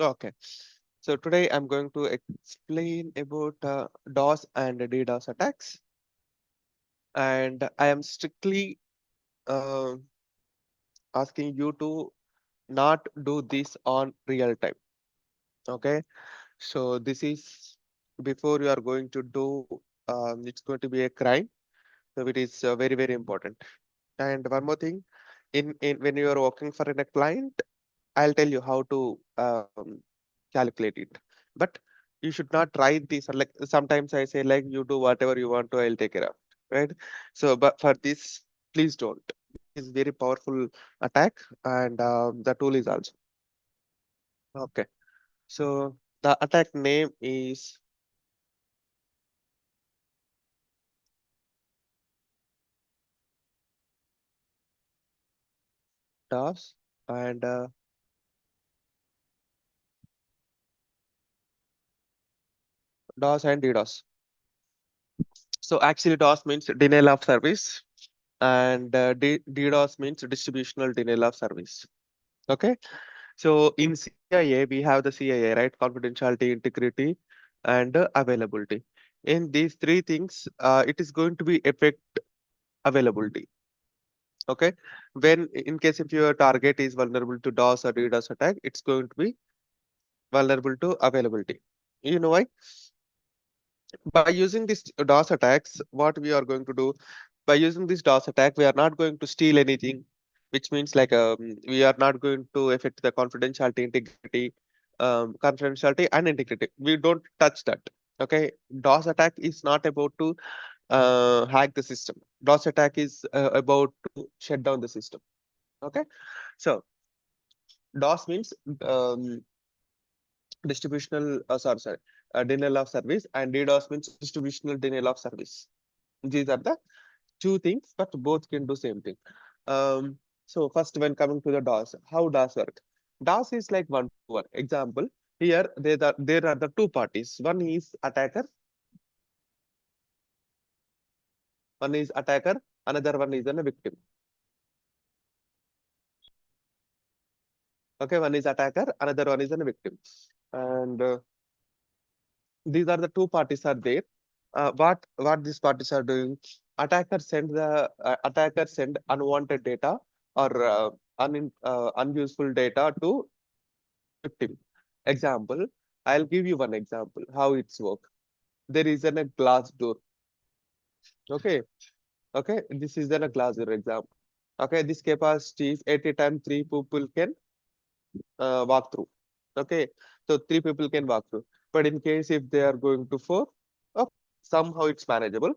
Okay. So today I'm going to explain about DOS and DDoS attacks, and I am strictly uh, asking you to not do this on real time. Okay. So this is before you are going to do. It's going to be a crime. So it is very very important. And one more thing, in when you are working for a client, I'll tell you how to calculate it. But you should not try this. Like sometimes I say, like you do whatever you want to, I'll take care of. Right? So, but for this, please don't. This is very powerful attack, and the tool is also okay. So the attack name is DOS and DOS and DDoS. So actually, DOS means denial of service, and DDoS means distributional denial of service. Okay. So in CIA, we have the CIA, right? Confidentiality, integrity, and availability. In these three things, it is going to be affect availability. Okay. When in case if your target is vulnerable to DOS or DDoS attack, it's going to be vulnerable to availability. You know why? By using this DOS attacks, what we are going to do by using this DOS attack, we are not going to steal anything, which means like we are not going to affect the confidentiality and integrity. We don't touch that. Okay, DOS attack is not about to hack the system. DOS attack is about to shut down the system. Okay, so DOS means um, denial of service, and DDoS means distributional denial of service. These are the two things, but both can do same thing. So first, when coming to the DOS, how DOS work? DOS is like one to one. Example, here there are the two parties. One is attacker, another one is a victim. Okay, one is attacker, another one is a victim, and these are the two parties are there. What these parties are doing? Attacker send unwanted data or unuseful data to victim. Example, I'll give you one example how it's work. There is a glass door. Okay, okay. This is a glass door example. Okay, this capacity is at a time three people can walk through. Okay, so three people can walk through. But in case if they are going to four, okay, somehow it's manageable.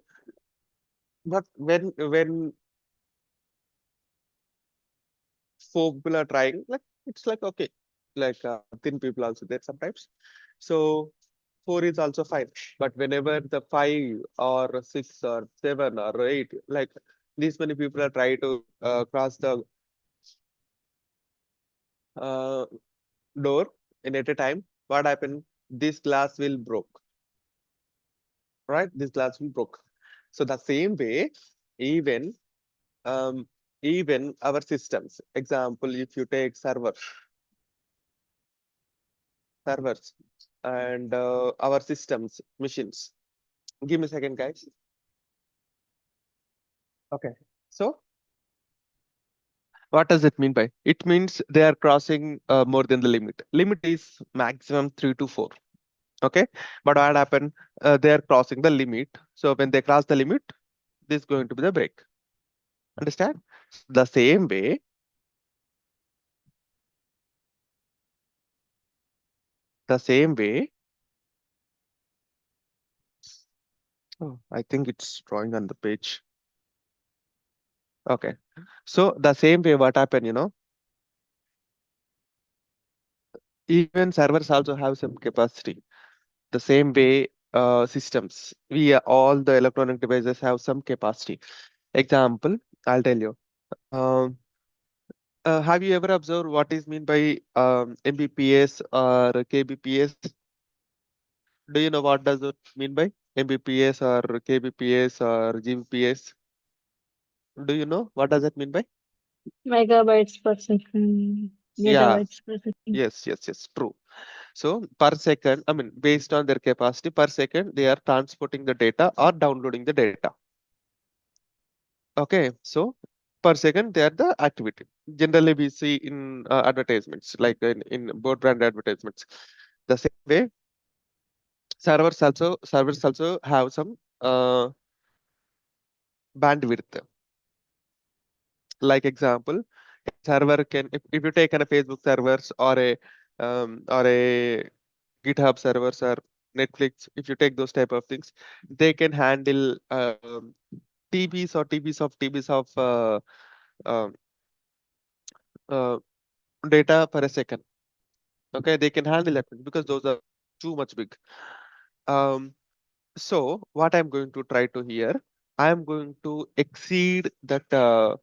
But when four people are trying, like it's like okay, like thin people also there sometimes. So four is also fine. But whenever the five or six or seven or eight, like these many people are trying to cross the uh, door in at a time, what happened? This glass will broke, right? This glass will broke. So the same way, even um, even our systems. Example, if you take servers, and our systems, machines. Give me a second, guys. Okay. So what does it mean by? It means they are crossing more than the limit. Limit is maximum 3 to 4. Okay. But what happened? They are crossing the limit. So when they cross the limit, this is going to be the break. Understand? The same way, the same way. Oh, I think it's drawing on the page. Okay. So the same way, what happened, even servers also have some capacity. The same way, systems, all the electronic devices have some capacity. Example, I'll tell you. Um, have you ever observed what is mean by Mbps or kbps? Do you know what does it mean by Mbps or kbps or gbps? Do you know what does it mean by? Megabytes per second, Yeah, gigabytes per second. yes, yes, yes, true. So per second, I mean, based on their capacity per second, they are transporting the data or downloading the data. Okay, so per second, they are the activity. Generally, we see in advertisements, like in broadband advertisements. The same way, servers also have some bandwidth. Like example, a server can, if you take on a Facebook servers or a GitHub servers or Netflix, if you take those type of things, they can handle TBs or TBs of uh, uh, data per second. Okay, they can handle that because those are too much big. Um, so what I'm going to try to here, I'm going to exceed that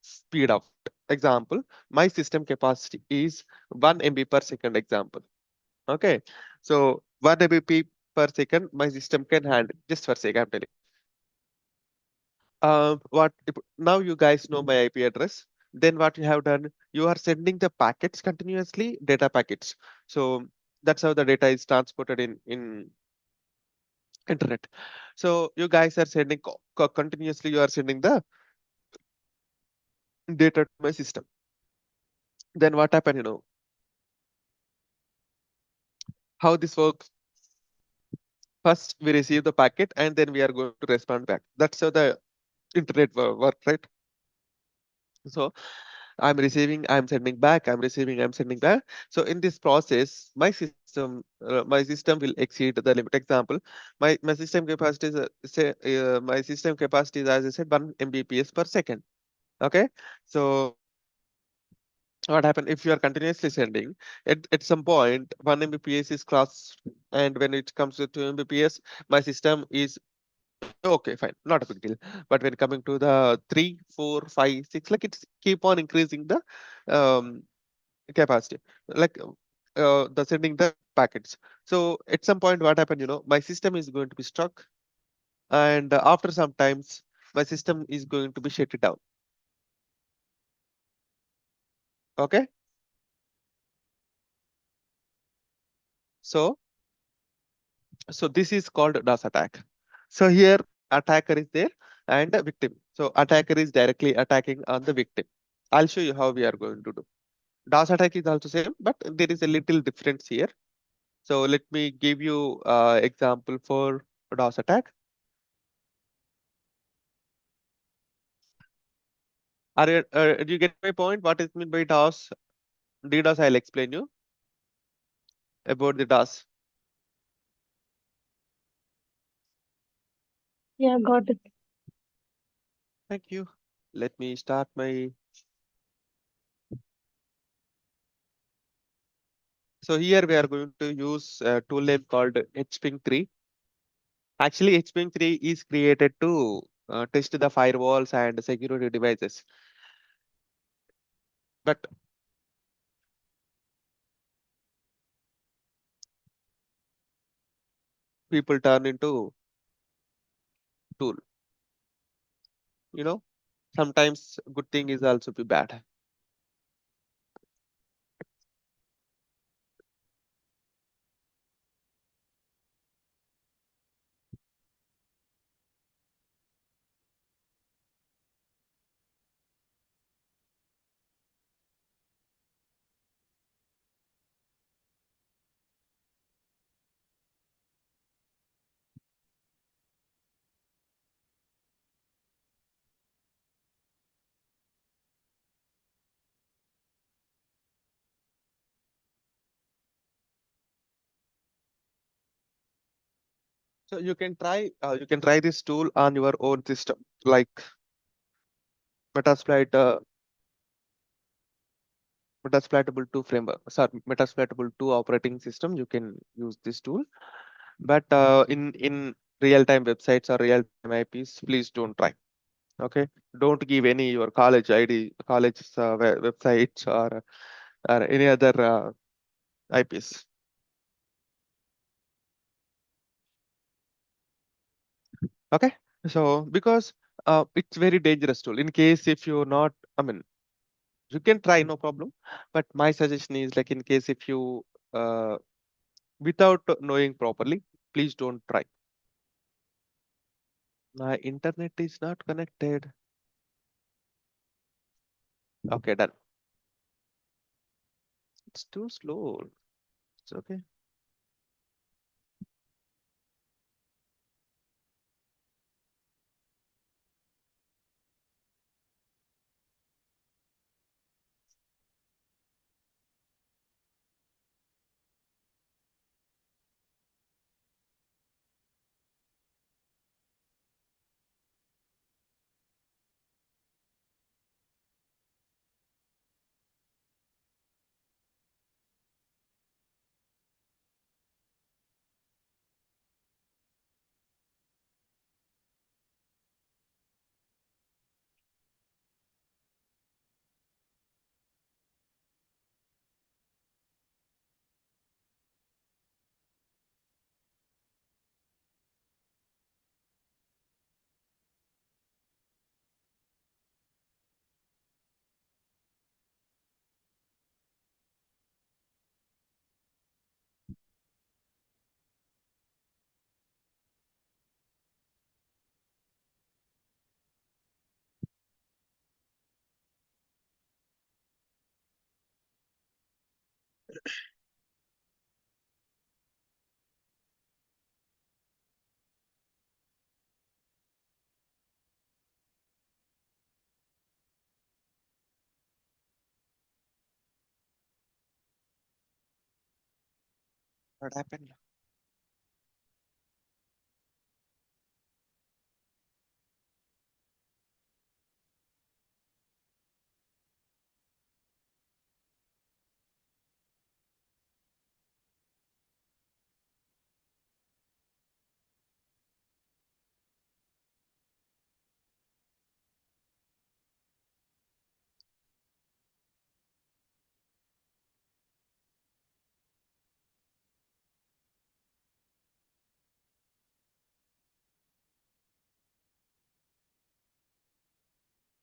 speed of example. My system capacity is 1 MB per second example. Okay, so 1 Mbps per second my system can handle. Just for sake, I'm telling. What if, now you guys know my IP address. Then what you have done, you are sending the packets continuously, data packets. So that's how the data is transported in internet. So you guys are sending continuously. You are sending the data to my system. Then what happened? How this works? First, we receive the packet, and then we are going to respond back. That's how the internet work, right? So I'm sending back, I'm receiving, I'm sending back. So in this process, my system will exceed the limit. Example, my system capacity is my system capacity is, as I said, 1 Mbps per second. Okay, so what happen if you are continuously sending? At some point, 1 Mbps is crossed, and when it comes to 2 Mbps, my system is okay, fine, not a big deal. But when coming to the 3, 4, 5, 6, like it's keep on increasing the um, capacity, like the sending the packets. So at some point, what happened? My system is going to be stuck, and after some times, my system is going to be shut down. Okay, so this is called DOS attack. So here, attacker is there and the victim. So attacker is directly attacking on the victim. I'll show you how we are going to do. DOS attack is also same, but there is a little difference here. So let me give you example for DOS attack. Do you get my point? What is mean by DOS? DDoS, I'll explain you about the DOS. Yeah, got it. Thank you. Let me start my. So here we are going to use a tool name called HPing3. Actually, HPing3 is created to test the firewalls and security devices. But people turn into tool. You know, sometimes good thing is also be bad. So you can try this tool on your own system, like Metasploit, Metasploitable 2 framework. Sorry, Metasploitable 2 operating system. You can use this tool, but in real-time websites or real-time IPs, please don't try. Okay, don't give any your college ID, college websites or any other IPs. Okay, so because it's very dangerous tool. In case if you're not, I mean, you can try, no problem. But my suggestion is like in case if you uh, without knowing properly. Please don't try. My internet is not connected. Okay, done. It's too slow. It's okay. What happened?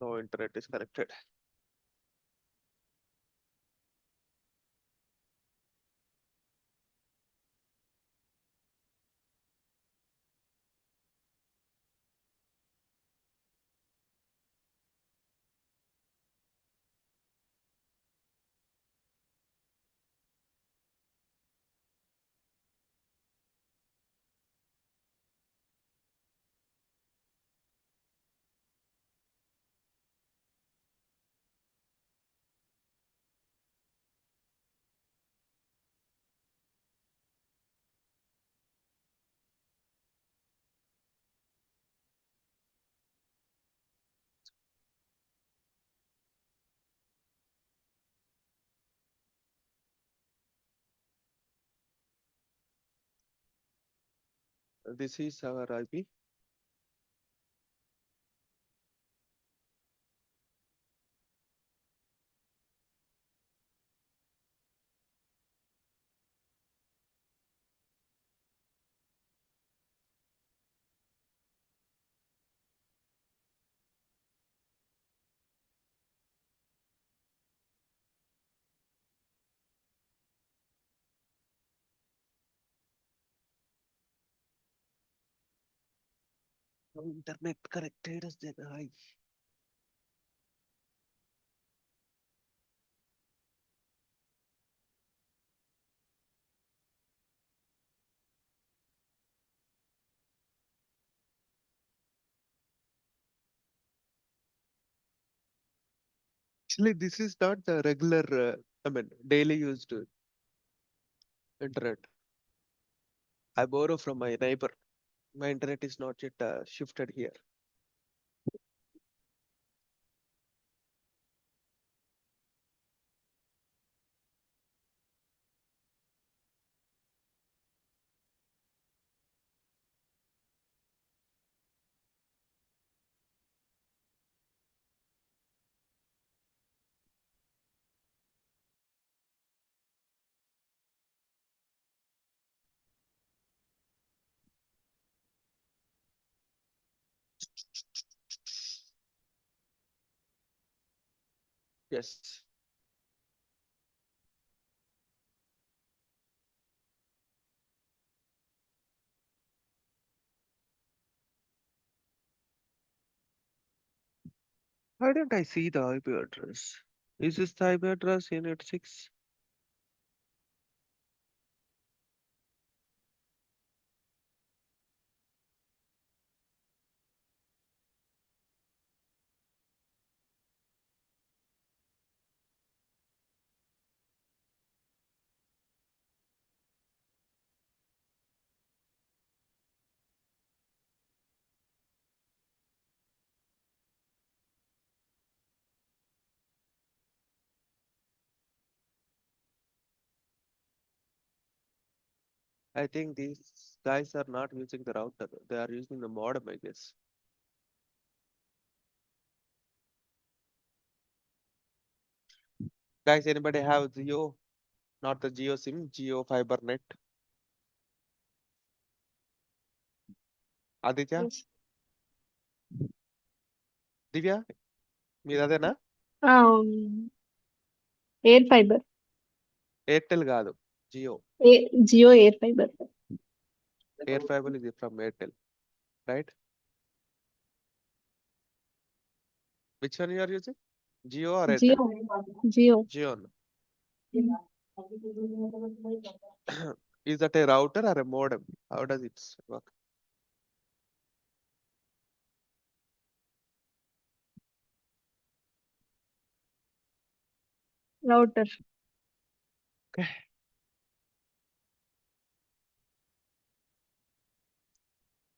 No internet is connected. This is our IP. No internet connected as then I. Actually, this is not the regular, I mean, daily used internet. I borrow from my neighbor. My internet is not yet shifted here. Yes. Why don't I see the IP address? Is this the IP address unit 6? I think these guys are not using the router. They are using the modem, I guess. Guys, anybody have Geo? Not the Geo SIM, Geo Fiber Net. Aditya, Yes. Divya, మీదదేనా? Um, Air fiber. Airtel కాదు, Jio. Geo air fiber. Air fibre is from Airtel, right? Which one you are using? Geo or Airtel? Geo. Geo. Geo. Is that a router or a modem? How does it work? Router. Okay.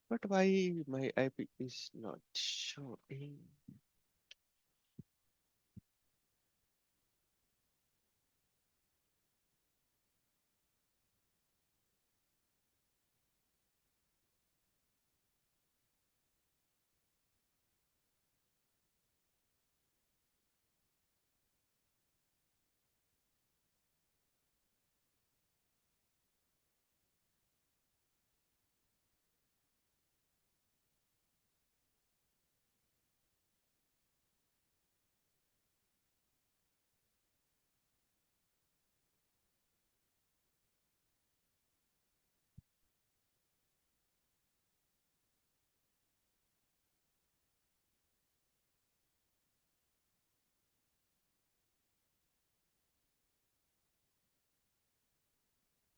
But why my IP is not showing?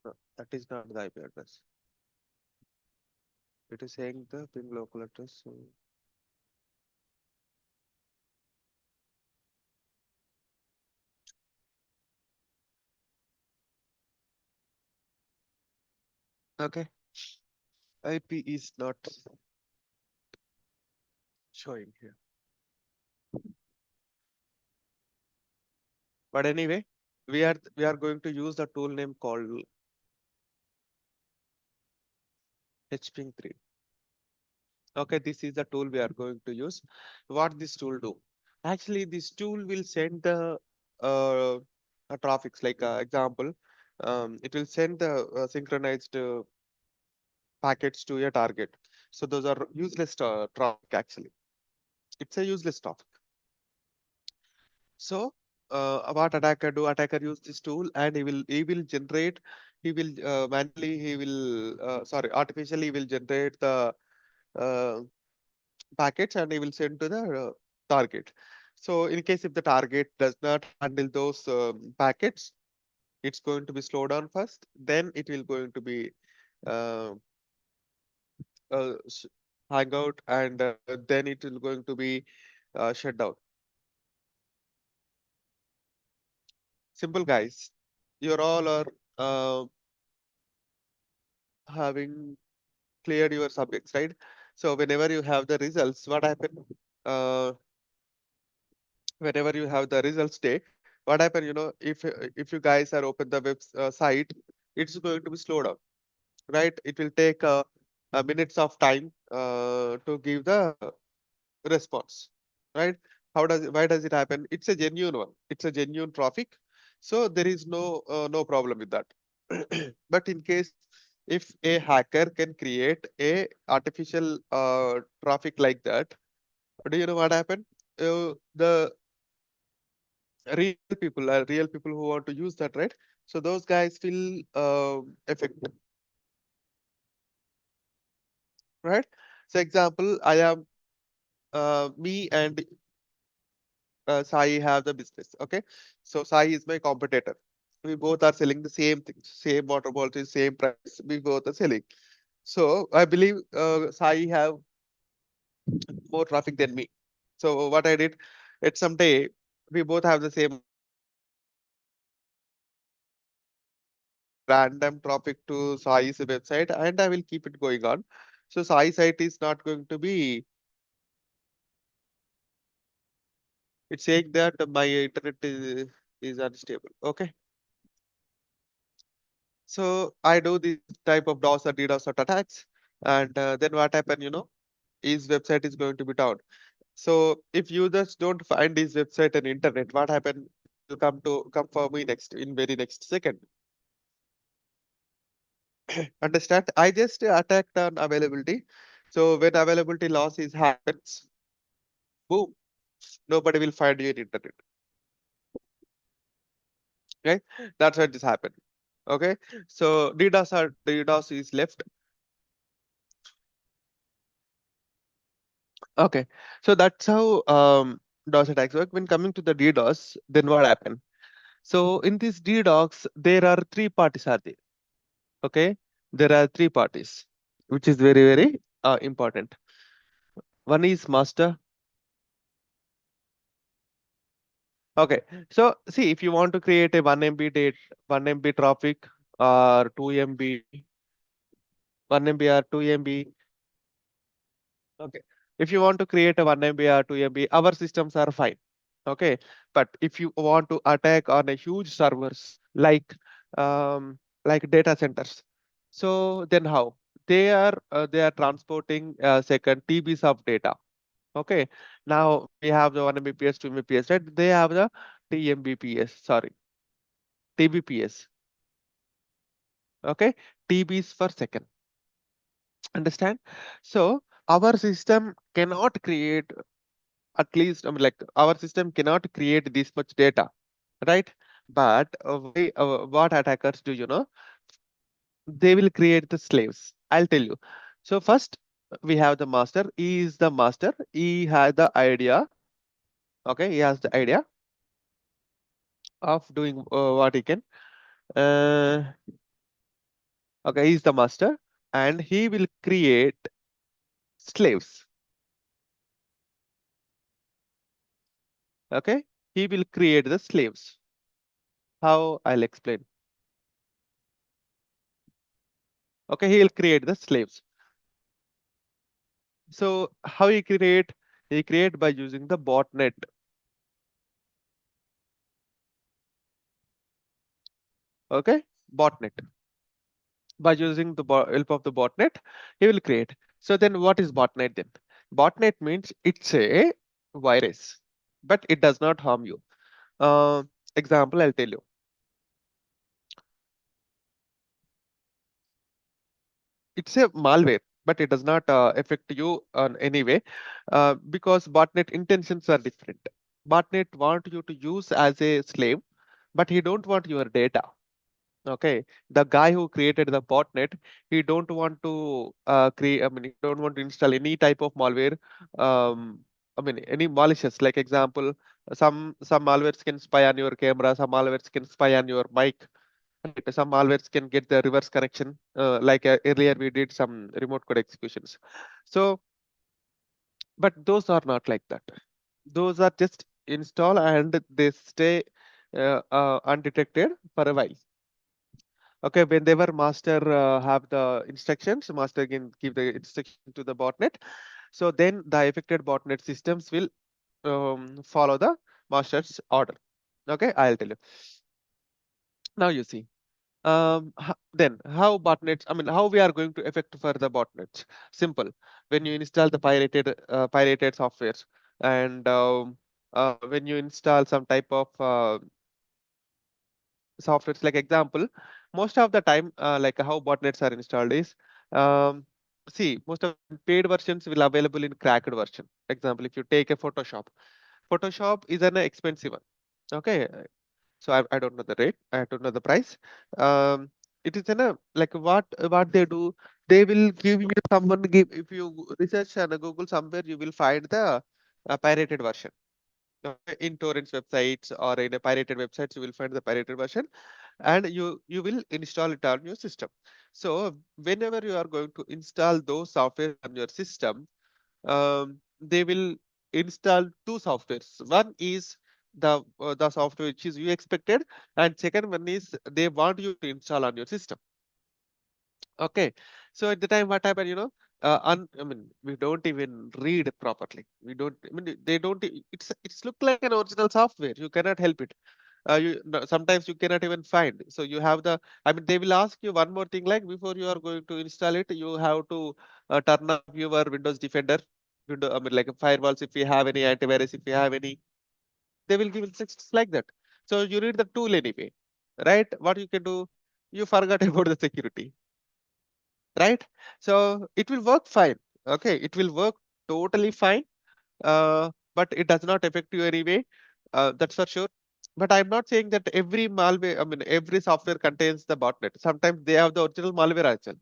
No, that is not the IP address. It is saying the ping local address. So, okay. IP is not showing here. But anyway, we are going to use the tool name called hping3. Okay, this is the tool we are going to use. What this tool do? Actually, this tool will send the uh, traffics. Like example, it will send the synchronized packets to a target. So those are useless traffic. Actually, it's a useless traffic. So what attacker do? Attacker use this tool and he will generate. He will manually he will sorry artificially he will generate the uh, packets and he will send to the target. So in case if the target does not handle those packets, it's going to be slowed down first, then it will going to be uh, s- hang out and then it will going to be shut down. Simple guys. You're all are uh, having cleared your subjects, right? So whenever you have the results, what happen? Uh, Whenever you have the results day, what happen, if you guys are open the web site, it's going to be slowed down, right? It will take minutes of time to give the response, right? Why does it happen? It's a genuine one, it's a genuine traffic, so there is no problem with that. But in case if a hacker can create a artificial traffic like that, do you know what happened? The real people who want to use that, right? So those guys will affect, right? So example, I am me and Sai have the business. Okay, so Sai is my competitor. We both are selling the same things, same water bottles, same price. We both are selling. So I believe Sai have more traffic than me. So what I did, at some day we both have the same water bottle. I will give random traffic to Sai's website and I will keep it going on. So Sai site is not going to be. It's saying that my internet is unstable. Okay. So I do this type of DOS or DDoS attacks, and then what happen? His website is going to be down. So if users don't find his website on internet, what happen? It will come for me next in very next second. Understand? I just attacked on availability. So when availability loss is happens, boom, nobody will find you in internet. Okay, that's what just happened. Okay, so DDoS is left. Okay, so that's how DOS attacks work. When coming to the DDoS, then what happened? So in this DDoS, there are three parties are there. Okay, there are three parties, which is very important. One is master. Okay, so see if you want to create a 1 MB date, 1 MB traffic, or 2 MB, 1 MB or 2 MB. Okay, if you want to create a 1 MB or 2 MB, our systems are fine. Okay, but if you want to attack on a huge servers like data centers, so then how? They are transporting second TBs of data. Okay, now we have the 1 Mbps, 2 Mbps, right? They have the TMBPS, sorry, TBPS. Okay, TBs per second. Understand? So our system cannot create, at least, I mean, like our system cannot create this much data, right? But what attackers do, they will create the slaves. I'll tell you. So first we have the master. He is the master. He has the idea. Okay, he has the idea of doing what he can. Uh, okay, he's the master, and he will create slaves. Okay, he will create the slaves. How? I'll explain. Okay, he will create the slaves. So how he create? He create by using the botnet. Okay, botnet. By using the help of the botnet, he will create. So then what is botnet then? Botnet means it's a virus, but it does not harm you. Uh, Example, I'll tell you. It's a malware, but it does not affect you on any way because botnet intentions are different. Botnet want you to use as a slave, but he don't want your data. Okay, the guy who created the botnet, he don't want to create. I mean, he don't want to install any type of malware. Um, I mean, any malicious. Like example, some malwares can spy on your camera. Some malwares can spy on your mic. Right? Some malwares can get the reverse connection. Like earlier, we did some remote code executions. So, but those are not like that. Those are just install and they stay undetected for a while. Okay, whenever master have the instructions, master can give the instruction to the botnet. So then the affected botnet systems will follow the master's order. Okay, I'll tell you. Now you see. Then how botnets? I mean, how we are going to affect for the botnets? Simple. When you install the pirated softwares, and when you install some type of softwares, like example, most of the time, like how botnets are installed is, um, see, most of the paid versions will available in cracked version. Example, if you take a Photoshop is an expensive one. Okay, so I don't know the rate, I don't know the price. Um, it is in a like what they do. They will give you someone give if you research on a Google somewhere, you will find the pirated version. In torrents websites or in a pirated websites, you will find the pirated version, and you will install it on your system. So whenever you are going to install those software on your system, they will install two softwares. One is the software which is you expected, and second one is they want you to install on your system. Okay, so at the time, what happened? I mean, we don't even read properly. We don't. I mean, they don't. It's look like an original software. You cannot help it. No, sometimes you cannot even find. So you have the. I mean, they will ask you one more thing. Like before you are going to install it, you have to turn off your Windows Defender. I mean, like firewalls. If you have any antivirus, if you have any, they will give instructions like that. So you need the tool anyway, right? What you can do, you forgot about the security, right? So it will work fine. Okay, it will work totally fine. But it does not affect you anyway. That's for sure. But I'm not saying that every malware, I mean, every software contains the botnet. Sometimes they have the original malware as well.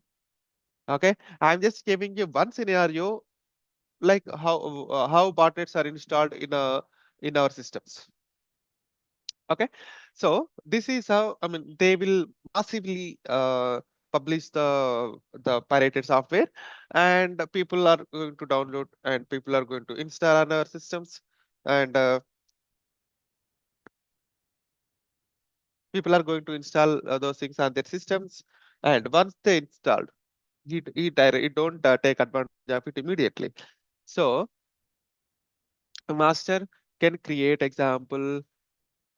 Okay, I'm just giving you one scenario, like how botnets are installed in our systems. Okay, so this is how, I mean, they will massively publish the pirated software, and people are going to download and people are going to install on our systems, and people are going to install those things on their systems. And once they installed, it don't take advantage of it immediately. So a master can create example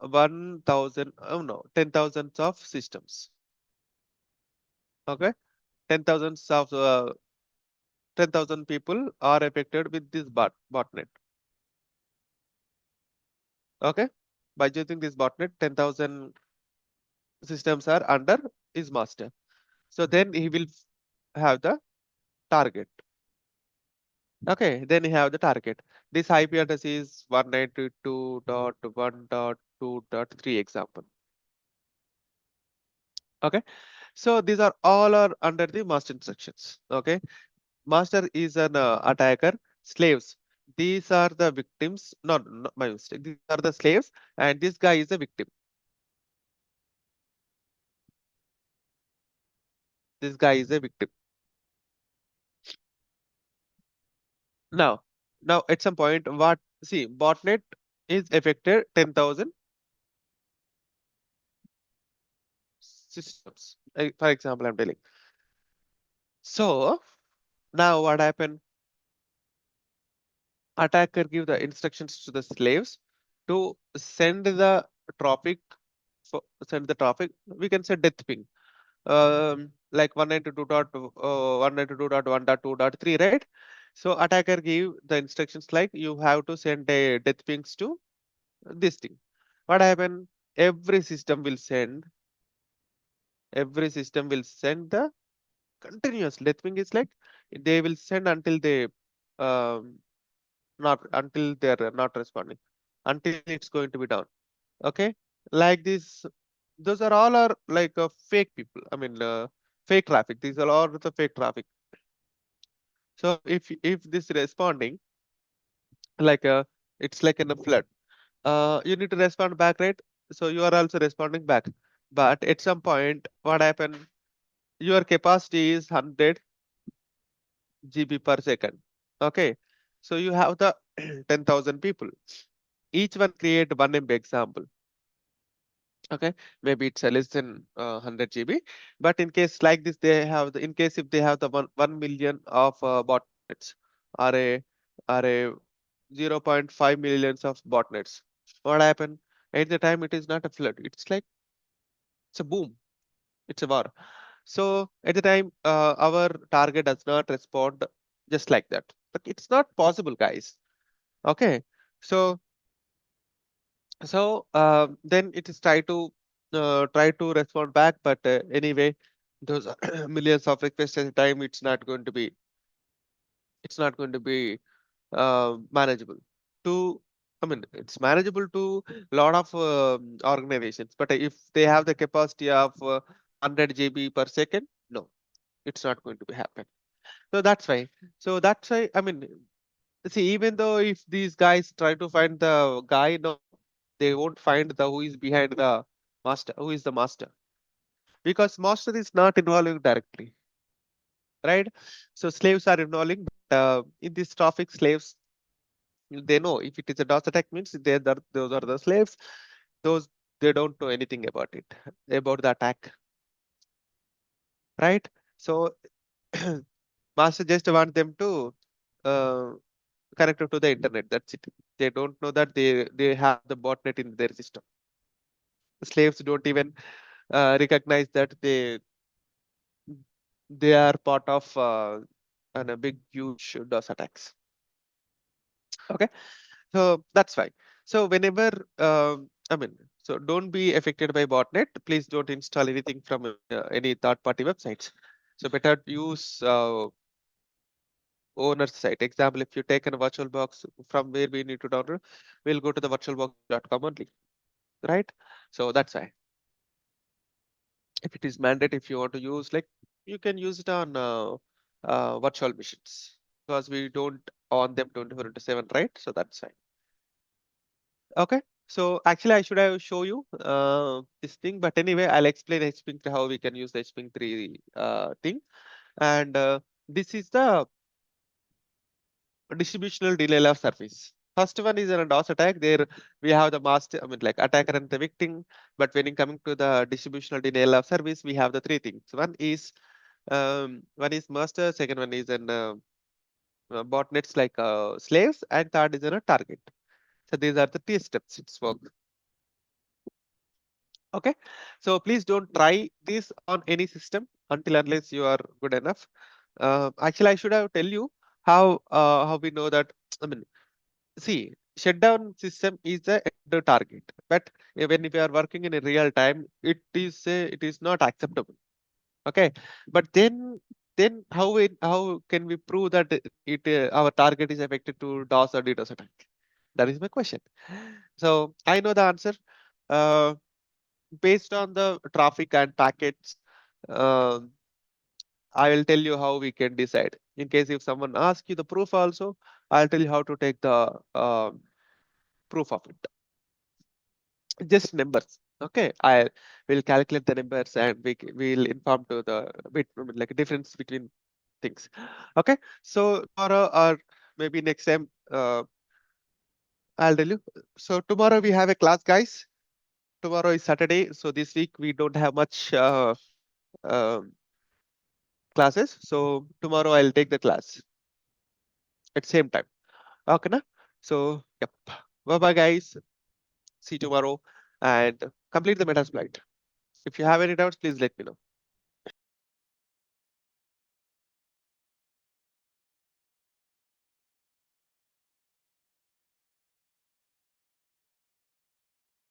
1,000, oh no, 10,000 of systems. Okay, 10,000 of 10,000 people are affected with this botnet. Okay, by using this botnet, 10,000 systems are under his master. So then he will have the target. Okay, then he have the target. This IP address is 192.1.2.3 example. Okay, so these are all are under the master instructions. Okay, master is an attacker. Slaves, these are the victims. Not my mistake. These are the slaves, and this guy is a victim. This guy is a victim. Now, now at some point, what see botnet is affected 10,000 systems. For example, I'm telling. So now what happened? Attacker give the instructions to the slaves to send the traffic. Send the traffic. We can say death ping. Like 192.192.1.2.3, right? So attacker give the instructions like you have to send a death pings to this thing. What happen? Every system will send. Every system will send the continuous death ping is like they will send until they um, not until they're not responding, until it's going to be down. Okay, like this. Those are all are like fake people. I mean, fake traffic. These are all the fake traffic. So if this responding like it's like in a flood, you need to respond back, right? So you are also responding back. But at some point, what happened? Your capacity is 100 GB per second. Okay, so you have the 10,000 people. Each one create one MB example. Okay, maybe it's a less than 100 GB. But in case like this, they have the in case if they have the 1 million of botnets, or a 0.5 millions of botnets. What happened? At the time, it is not a flood. It's like it's a boom. It's a war. So at the time, our target does not respond just like that. But it's not possible, guys. Okay. So then it is try to respond back, but anyway, those are millions of requests at a time. It's not going to be manageable to. I mean, it's manageable to a lot of organizations, but if they have the capacity of 100 GB per second, no, it's not going to be happen. So that's why. So that's why. I mean, See, even though if these guys try to find the guy, no, they won't find the who is behind the master, who is the master, because master is not involving directly, right? So slaves are involving, but in this traffic, slaves they know if it is a DOS attack means those are the slaves. Those they don't know anything about it, about the attack, right? So master just want them to uh, connect to the internet. That's it. They don't know that they have the botnet in their system. Slaves don't even recognize that they are part of a big huge DOS attacks. Okay, so that's fine. So whenever I mean, so don't be affected by botnet. Please don't install anything from any third-party websites. So better use owner site. Example, if you take a virtual box from where we need to download, we'll go to the virtualbox.com only, right? So that's why. If it is mandate, if you want to use, like, you can use it on virtual machines because we don't on them 24/7, right? So that's fine. Okay. So actually, I should have show you this thing, but anyway, I'll explain HPing3 how we can use the HPing3 thing. And this is the distributional denial of service. First one is a DOS attack. There we have the master, I mean, like attacker and the victim. But when it coming to the distributional denial of service, we have the three things. One is master, second one is an botnets like slaves, and third is a target. So these are the three steps it's work. Okay, so please don't try this on any system until unless you are good enough. Actually, I should have tell you how we know that. I mean, see, shutdown system is the end target, but when we are working in a real time, it is not acceptable. Okay, but then how can we prove that our target is affected to DOS or DDoS attack? That is my question. So I know the answer. Uh, Based on the traffic and packets, um I will tell you how we can decide. In case if someone asks you the proof also, I'll tell you how to take the proof of it. Just numbers. Okay, I will calculate the numbers and we'll inform to the bit like difference between things. Okay, so tomorrow or maybe next time, I'll tell you. So tomorrow we have a class, guys. Tomorrow is Saturday, so this week we don't have much um classes. So tomorrow I'll take the class at same time. Okay, na? So yep. Bye bye, guys. See you tomorrow and complete the metasploit. If you have any doubts, please let me know.